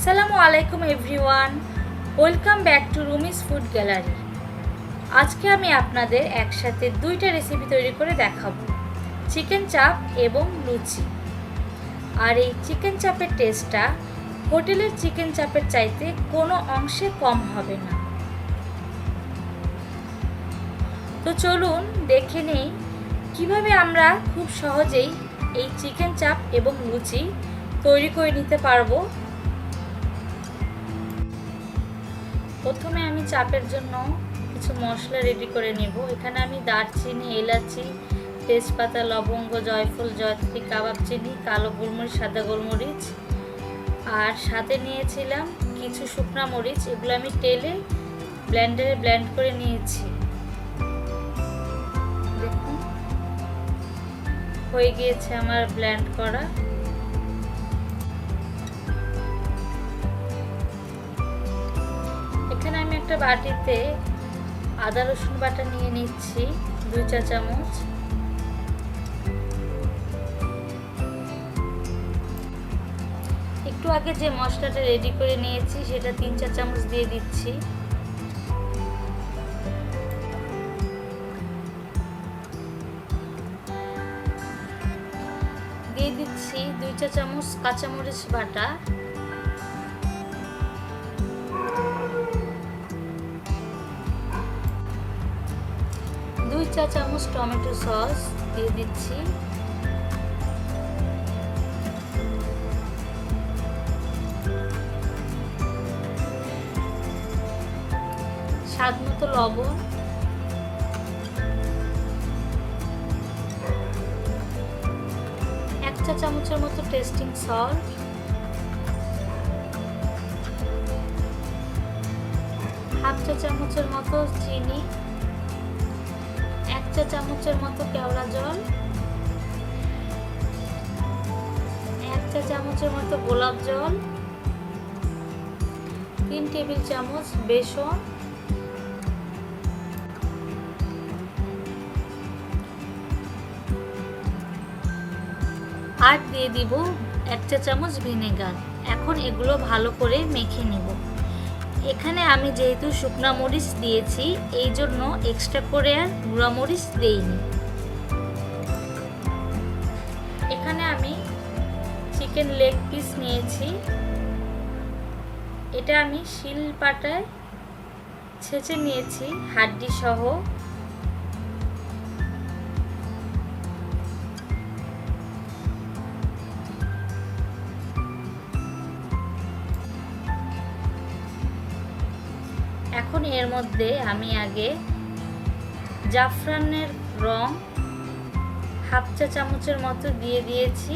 আসসালামু আলাইকুম everyone, welcome back to Rumi's food gallery. আজকে আমি আপনাদের একসাথে দুইটা রেসিপি তৈরি করে দেখাবো, চিকেন চাপ এবং লুচি। আর এই চিকেন চাপের টেস্টটা হোটেলের চিকেন চাপের চাইতে কোনো অংশে কম হবে না। তো চলুন দেখে নেই কিভাবে আমরা খুব সহজেই এই চিকেন চাপ এবং লুচি তৈরি করে নিতে পারবো। প্রথমে আমি চাপের জন্য কিছু মশলা রেডি করে নেব। এখানে আমি দারচিনি, এলাচি, তেজপাতা, লবঙ্গ, জয়ফল, জয়ত্রী, কাবাব চিনি, কালো গোলমরিচ, সাদা গোলমরিচ আর সাথে নিয়েছিলাম কিছু শুকনা মরিচ। এগুলো আমি তেলে ব্লেন্ডারে ব্লেন্ড করে নিয়েছি। দেখুন হয়ে গিয়েছে আমার ব্লেন্ড করা। এখানে আমি একটা বাটিতে আদা রসুন বাটা নিয়ে নিচ্ছি 2 চা চামচ। একটু আগে যে মশলাটা রেডি করে নিয়েছি সেটা 3 চা চামচ দিয়ে দিচ্ছি। দিয়ে দিচ্ছি 2 চা চামচ কাঁচামরিচ বাটা, 2 চা চামচ টমেটো সস দিয়ে দিচ্ছি, স্বাদ মতো লবণ, 1 চা চামচের মতো টেস্টিং সল্ট, হাফ চা চামচের মতো চিনি, 1 চা চামচের মতো কেওড়া জল, 1 চা চামচের মতো গোলাপ জল, 3 টেবিল চামচ বেসন, আর দিয়ে দিব 1 চা চামচ ভিনেগার। এখন এগুলো ভালো করে মেখে নিব। এখানে আমি যেহেতু শুকনা মরিচ দিয়েছি এই জন্য এক্সট্রা করে আর গুঁড়া মরিচ দেইনি। এখানে আমি চিকেন লেগ পিস নিয়েছি, এটা আমি শিলপাটায় ছেঁচে নিয়েছি হাড্ডি সহ। এখন এর মধ্যে আমি আগে জাফরানের রং হাফ চা চামচের মতো দিয়ে দিয়েছি।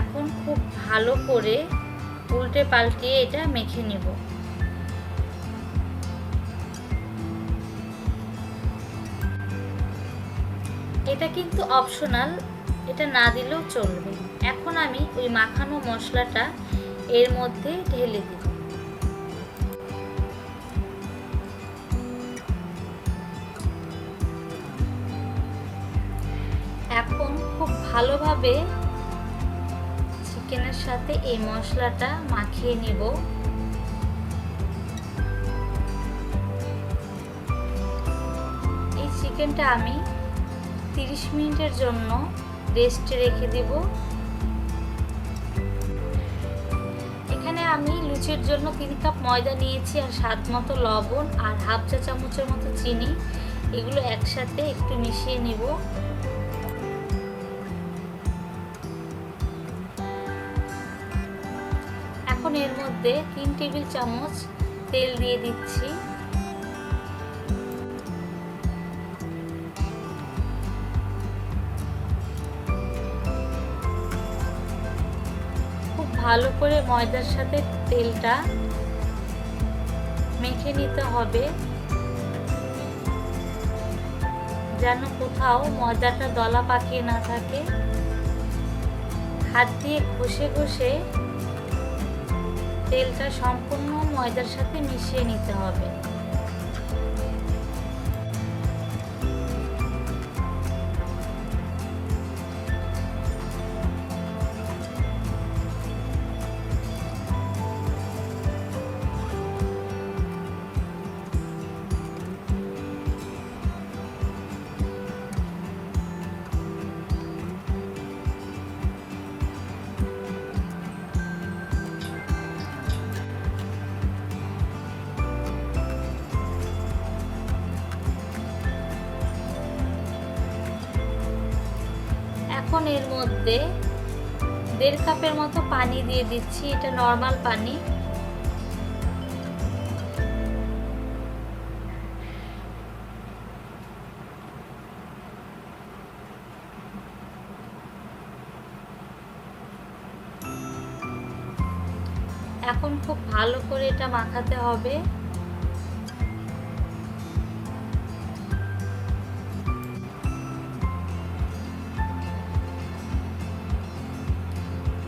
এখন খুব ভালো করে উল্টে পাল্টিয়ে এটা মেখে নেব। এটা কিন্তু অপশনাল, এটা না দিলেও চলবে। এখন আমি ওই মাখানো মশলাটা এর মধ্যে ঢেলে দিব। এখন খুব ভালোভাবে চিকেনের সাথে এই মশলাটা মাখিয়ে নিব। এই চিকেনটা আমি 30 মিনিটের জন্য রেস্টে রেখে দেব। এখানে আমি লুচির জন্য 3 কাপ ময়দা নিয়েছি আর স্বাদ মতো লবণ আর হাফ চা চামচের মতো চিনি। এগুলো একসাথে একটু মিশিয়ে নিব। এখন এর মধ্যে 3 টেবিল চামচ তেল দিয়ে দিচ্ছি। খুব ভালো করে ময়দার সাথে তেলটা মেখে নিতে হবে, যেন কোথাও ময়দাটা দলা পাকিয়ে না থাকে। হাত দিয়ে ঘষে ঘষে তেলটা সম্পূর্ণ ময়দার সাথে মিশিয়ে নিতে হবে। এখন এর মধ্যে 1.5 কাপের মতো পানি দিয়ে দিচ্ছি, এটা নর্মাল পানি। এখন খুব ভালো করে এটা মাখাতে হবে।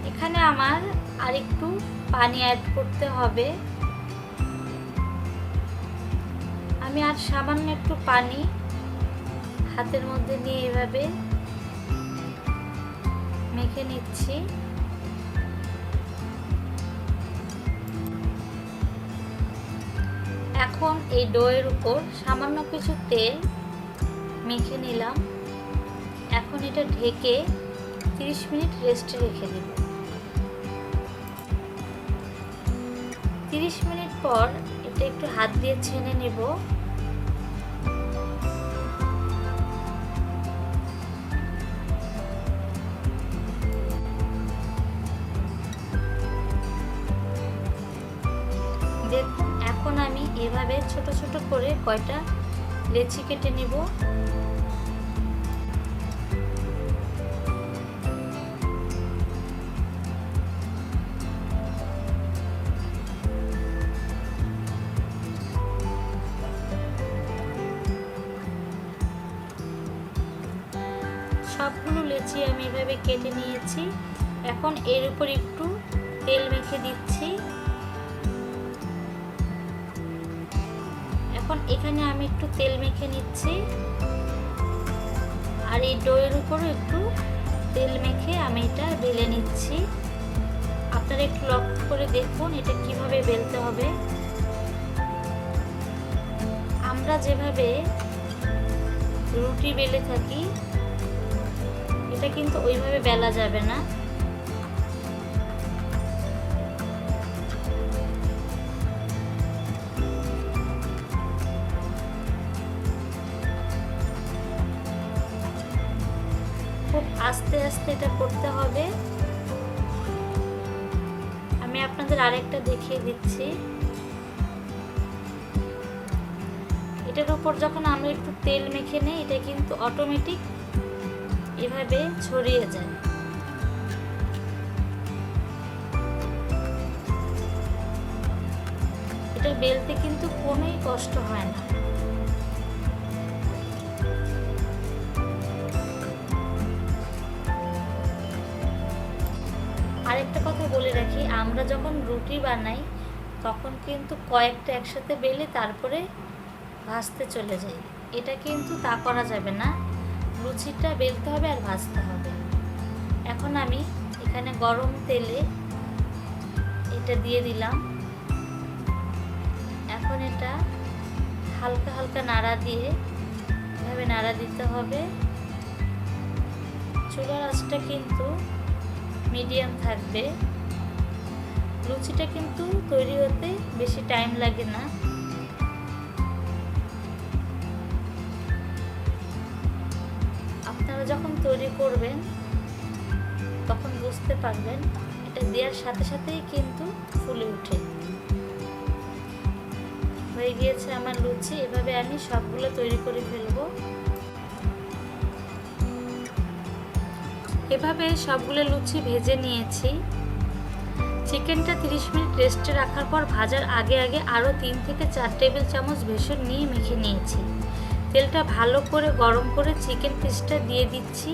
এখানে আমার আরেকটু পানি অ্যাড করতে হবে। আমি আর সামান্য একটু পানি হাতের মধ্যে নিয়ে এভাবে মেখে নিচ্ছি। এখন এই ডোয়ের উপর সামান্য কিছু তেল মেখে নিলাম। এখন এটা ঢেকে 30 মিনিট রেস্টে রেখে দেব। 30 মিনিট পর এটা একটু হাত দিয়ে ছেনে নেব। দেখুন এখন আমি এভাবে ছোট ছোট করে কয়টা লেচি কেটে নিব। সবগুলো লেচি আমি এভাবে কেটে নিয়েছি। এখন এর উপর একটু তেল মেখে দিচ্ছি। এখন এখানে আমি একটু তেল মেখে নিচ্ছি, আর এই ডোয়ের উপরও একটু তেল মেখে আমি এটা বেলে নিচ্ছি। আপনারা একটু লক্ষ্য করে দেখুন এটা কিভাবে বেলতে হবে। আমরা যেভাবে রুটি বেলে থাকি এটা কিন্তু ওইভাবে বেলা যাবে না। খুব আস্তে আস্তে এটা করতে হবে। আমি আপনাদের আরেকটা দেখিয়ে দিচ্ছি। এটার উপর যখন আমরা একটু তেল মেখে নেই এটা কিন্তু অটোমেটিক এভাবে ছড়িয়ে যায়। এটা বেলতে কিন্তু কোনোই কষ্ট হয় না। আরেকটা কথা বলে রাখি, আমরা যখন রুটি বানাই তখন কিন্তু কয়েকটা একসাথে বেলে তারপরে ভাজতে চলে যাই। এটা কিন্তু তা করা যাবে না, লুচিটা বেলতে হবে আর ভাজতে হবে। এখন আমি এখানে গরম তেলে এটা দিয়ে দিলাম। এখন এটা হালকা হালকা নাড়া দিয়ে এভাবে নাড়া দিতে হবে। চুলার আঁচটা কিন্তু মিডিয়াম থাকবে। লুচিটা কিন্তু তৈরি হতে বেশি টাইম লাগে না। আপনারা যখন তৈরি করবেন তখন বুঝতে পারবেন এটা দেওয়ার সাথে সাথেই কিন্তু ফুলে ওঠে। হয়ে গিয়েছে আমার লুচি। এভাবে আমি সবগুলো তৈরি করে ফেলবো। এভাবে সবগুলো লুচি ভেজে নিয়েছি। চিকেনটা 30 মিনিট রেস্টে রাখার পর ভাজার আগে আগে আরও 3 থেকে 4 টেবিল চামচ বেসন নিয়ে মেখে নিয়েছি। তেলটা ভালো করে গরম করে চিকেন পিসটা দিয়ে দিচ্ছি,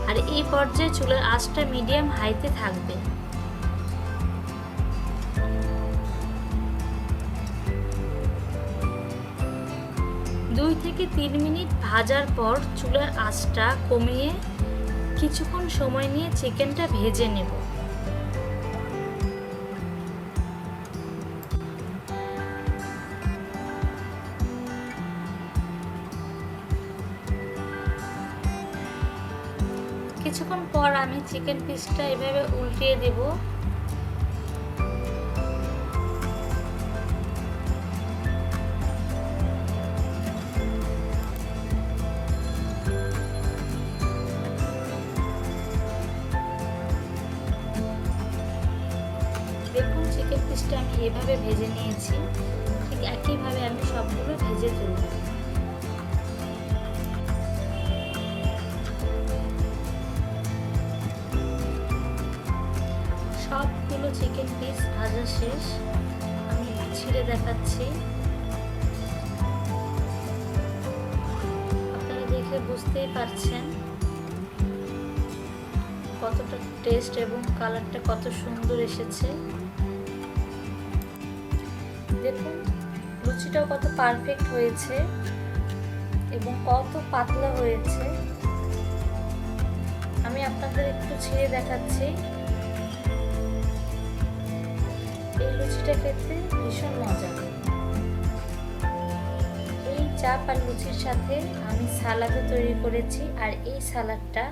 আর এই পর্যায়ে চুলার আঁচটা মিডিয়াম হাইতে থাকবে। দুই থেকে 3 মিনিট ভাজার পর চুলার আঁচটা কমিয়ে কিছুক্ষণ সময় নিয়ে চিকেনটা ভেজে নেব। কিছুক্ষণ পর আমি চিকেন পিসটা এভাবে উল্টিয়ে দেব। লুচিটা আমি এভাবে ভেজে নিয়েছি, ঠিক একইভাবে আমি সবগুলো ভেজে তুলব। সবগুলো চিকেন পিস ভাজা শেষ, আমি ছিঁড়ে দেখাচ্ছি। আপনারা দেখে বুঝতেই পারছেন কতটা টেস্ট এবং কালারটা কত সুন্দর এসেছে। দেখুন লুচিটাও কত পারফেক্ট হয়েছে এবং কত পাতলা হয়েছে। আমি আপনাদের একটু ছিঁড়ে দেখাচ্ছি। এই লুচিটা খেতে ভীষণ মজা। এই চাপ আর লুচির সাথে আমি সালাদও তৈরি করেছি, আর এই সালাদটা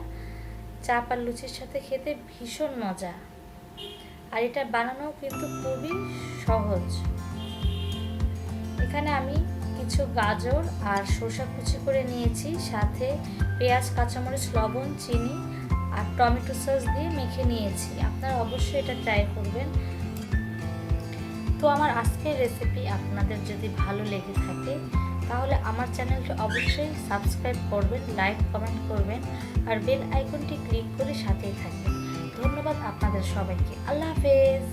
চাপ আর লুচির সাথে খেতে ভীষণ মজা। আর এটা বানানো কিন্তু খুবই সহজ। এখানে আমি কিছু গাজর আর শসা কুচি করে নিয়েছি, সাথে পেঁয়াজ, কাঁচামরিচ, লবণ, চিনি আর টমেটো সস দিয়ে মেখে নিয়েছি। আপনারা অবশ্যই এটা ট্রাই করবেন। তো আমার আজকের রেসিপি আপনাদের যদি ভালো লেগে থাকে তাহলে আমার চ্যানেলটি অবশ্যই সাবস্ক্রাইব করবেন, লাইক কমেন্ট করবেন আর বেল আইকনটি ক্লিক করে সাথেই থাকবেন। ধন্যবাদ আপনাদের সবাইকে। আল্লাহ হাফেজ।